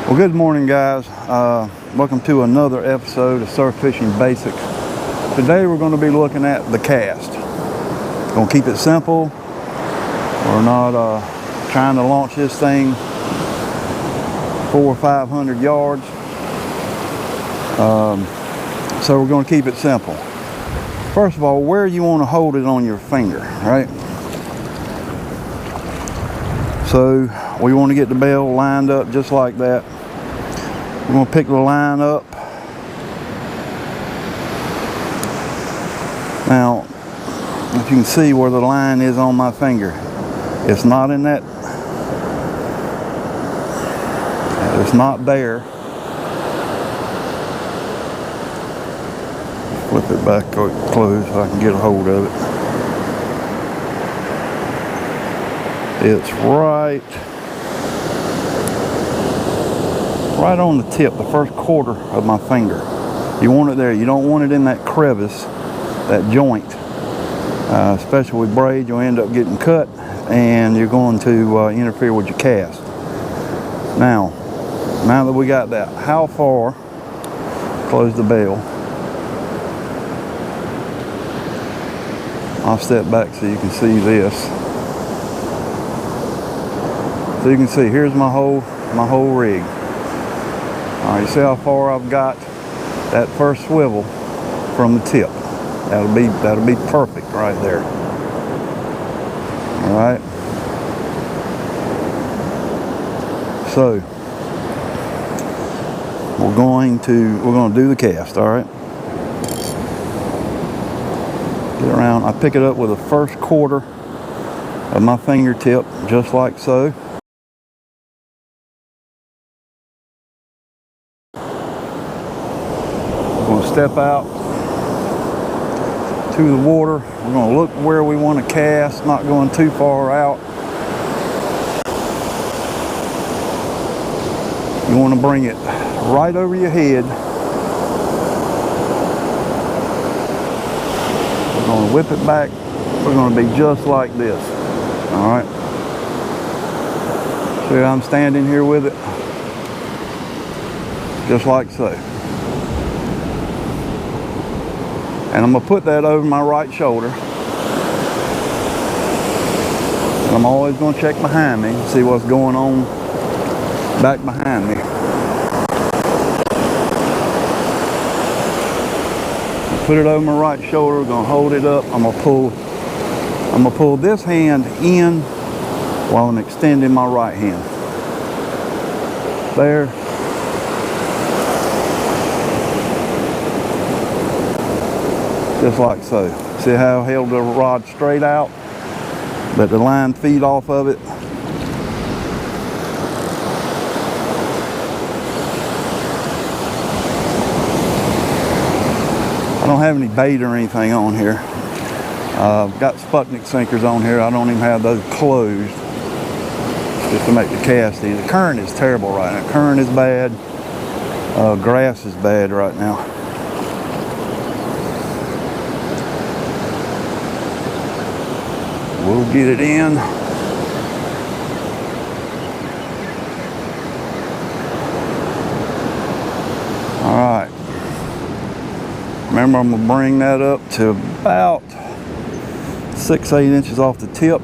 Well, good morning, guys. Welcome to another episode of Surf Fishing Basics. Today we're going to be looking at the cast. Going to keep it simple. We're not trying to launch this thing 400 or 500 yards. So we're going to keep it simple. First of all, where you want to hold it on your finger, right? So we want to get the bell lined up just like that. We're going to pick the line up. Now, if you can see where the line is on my finger, it's not in that, it's not there. Flip it back close so I can get a hold of it. It's right on the tip, the first quarter of my finger. You want it there. You don't want it in that crevice, that joint. Especially with braid, you'll end up getting cut and you're going to interfere with your cast. Now that we got that, how far, close the bell. I'll step back so you can see this. So you can see, here's my whole rig. All right, you see how far I've got that first swivel from the tip. That'll be perfect right there. All right. So we're going to do the cast. All right. Get around. I pick it up with the first quarter of my fingertip, just like so. Step out to the water. We're going to look where we want to cast, not going too far out. You want to bring it right over your head. We're going to whip it back. We're going to be just like this. All right. See, I'm standing here with it, just like so. And I'm going to put that over my right shoulder. And I'm always going to check behind me, see what's going on back behind me. Put it over my right shoulder, going to hold it up. I'm going to pull this hand in while I'm extending my right hand. There. Just like so. See how I held the rod straight out? Let the line feed off of it. I don't have any bait or anything on here. I've got Sputnik sinkers on here. I don't even have those closed just to make the cast easy. The current is terrible right now. Current is bad. Grass is bad right now. We'll get it in. All right. Remember, I'm going to bring that up to about 6-8 inches off the tip.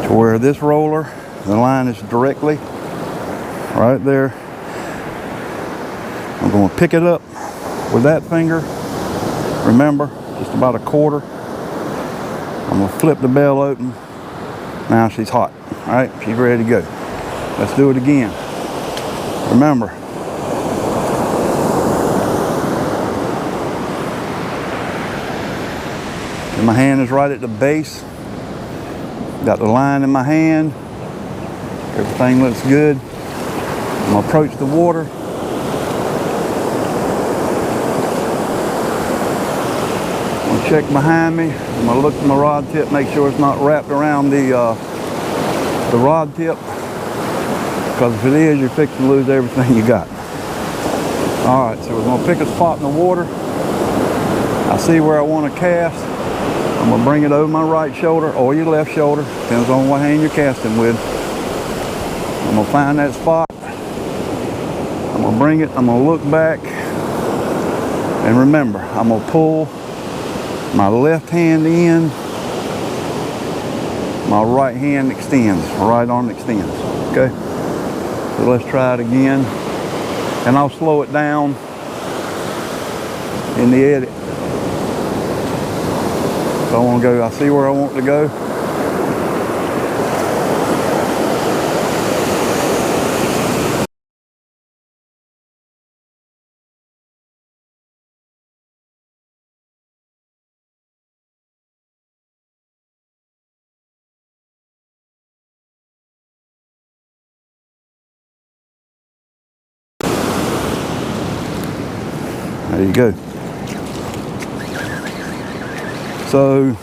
To where this roller, the line is directly right there. I'm going to pick it up with that finger, remember, just about a quarter. I'm going to flip the bell open. Now she's hot. All right, she's ready to go. Let's do it again. Remember, and my hand is right at the base. Got the line in my hand. Everything looks good. I'm going to approach the water. Check behind me. I'm going to look at my rod tip, make sure it's not wrapped around the rod tip, because if it is, you're fixing to lose everything you got. All right, so we're going to pick a spot in the water. I see where I want to cast. I'm gonna bring it over my right shoulder or your left shoulder, depends on what hand you're casting with. I'm gonna find that spot. I'm gonna bring it, I'm gonna look back. And remember, I'm gonna pull my left hand in, my right hand extends, my right arm extends, okay? So let's try it again. And I'll slow it down in the edit. So I want to go, I see where I want to go. There you go. So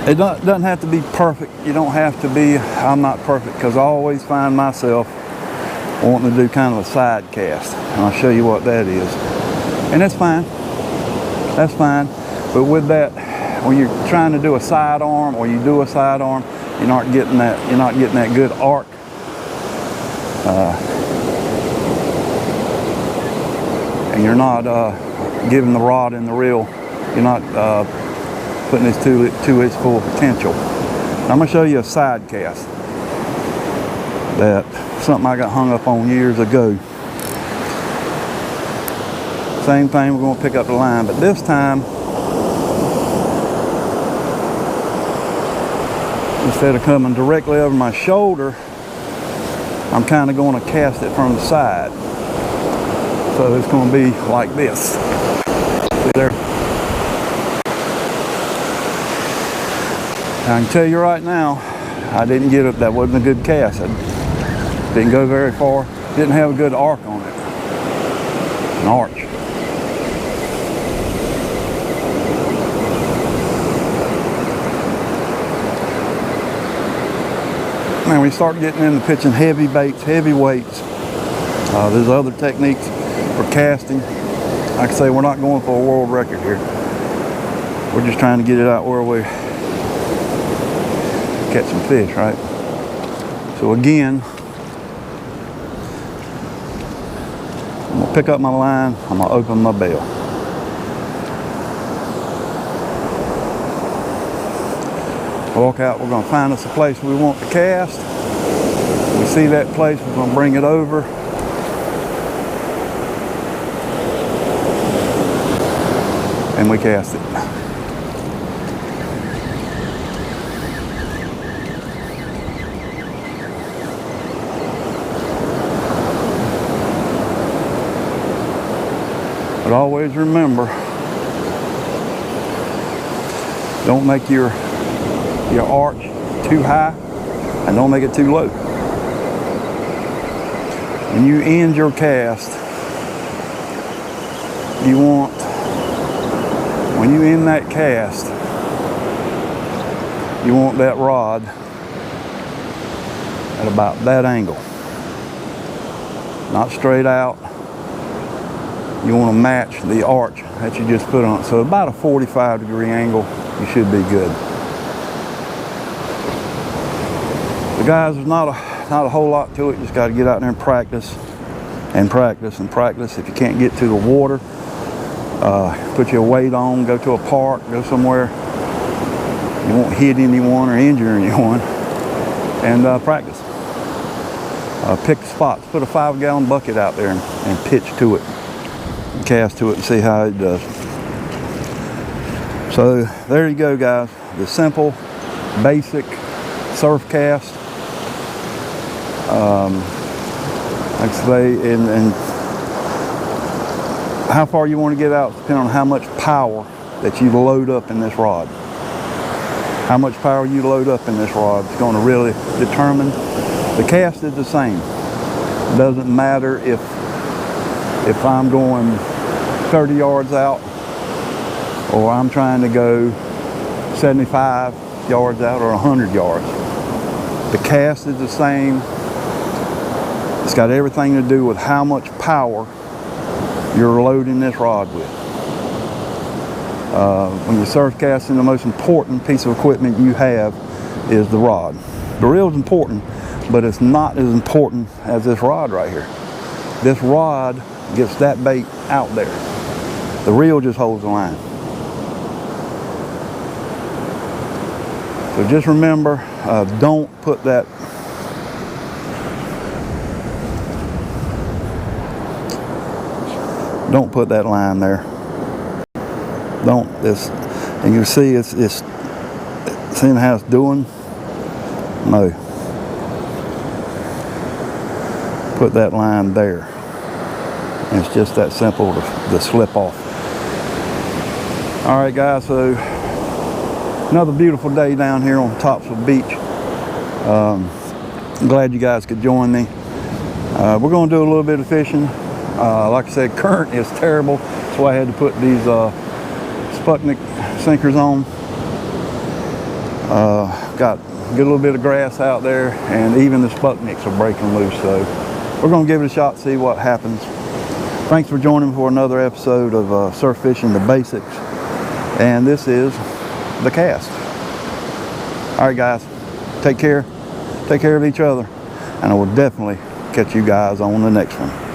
it doesn't have to be perfect. You don't have to be, I'm not perfect, because I always find myself wanting to do kind of a side cast. And I'll show you what that is. And that's fine. That's fine. But with that, when you're trying to do a side arm or you do a side arm, you're not getting that good arc. And you're not giving the rod and the reel, you're not putting this to its full potential. Now, I'm going to show you a side cast. Something I got hung up on years ago. Same thing, we're going to pick up the line, but this time, instead of coming directly over my shoulder, I'm kind of going to cast it from the side. So it's going to be like this. See there? I can tell you right now, I didn't get it. That wasn't a good cast. I didn't go very far. Didn't have a good arc on it. An arch. Now we start getting into pitching heavy baits, heavy weights. There's other techniques for casting. Like I say, we're not going for a world record here. We're just trying to get it out where we catch some fish, right? So again, I'm gonna pick up my line, I'm gonna open my bail. Walk out, we're gonna find us a place we want to cast. We see that place, we're gonna bring it over. And we cast it. But always remember, don't make your arch too high and don't make it too low. When you end your cast, when you end that cast, you want that rod at about that angle. Not straight out. You want to match the arch that you just put on it. So about a 45-degree angle, you should be good. So guys, there's not a whole lot to it. You just got to get out there and practice and practice and practice. If you can't get to the water, put your weight on, go to a park, go somewhere you won't hit anyone or injure anyone, and practice. Pick spots, put a 5-gallon bucket out there and pitch to it, and cast to it and see how it does. So there you go, guys, the simple, basic surf cast. Like I say, and how far you want to get out depends on how much power that you load up in this rod. How much power you load up in this rod is going to really determine. The cast is the same. It doesn't matter if I'm going 30 yards out or I'm trying to go 75 yards out or 100 yards. The cast is the same. It's got everything to do with how much power you're loading this rod with. When you're surf casting, the most important piece of equipment you have is the rod. The reel is important, but it's not as important as this rod right here. This rod gets that bait out there. The reel just holds the line. So just remember, don't put that line there. Don't this, and you see it's seeing how it's doing. No, put that line there. And it's just that simple to slip off. All right, guys. So another beautiful day down here on Topsail Beach. I'm glad you guys could join me. We're going to do a little bit of fishing. Like I said, current is terrible. That's why I had to put these Sputnik sinkers on. Got a little bit of grass out there, and even the Sputniks are breaking loose. So we're going to give it a shot, see what happens. Thanks for joining me for another episode of Surf Fishing the Basics. And this is the cast. All right, guys, take care of each other, and I will definitely catch you guys on the next one.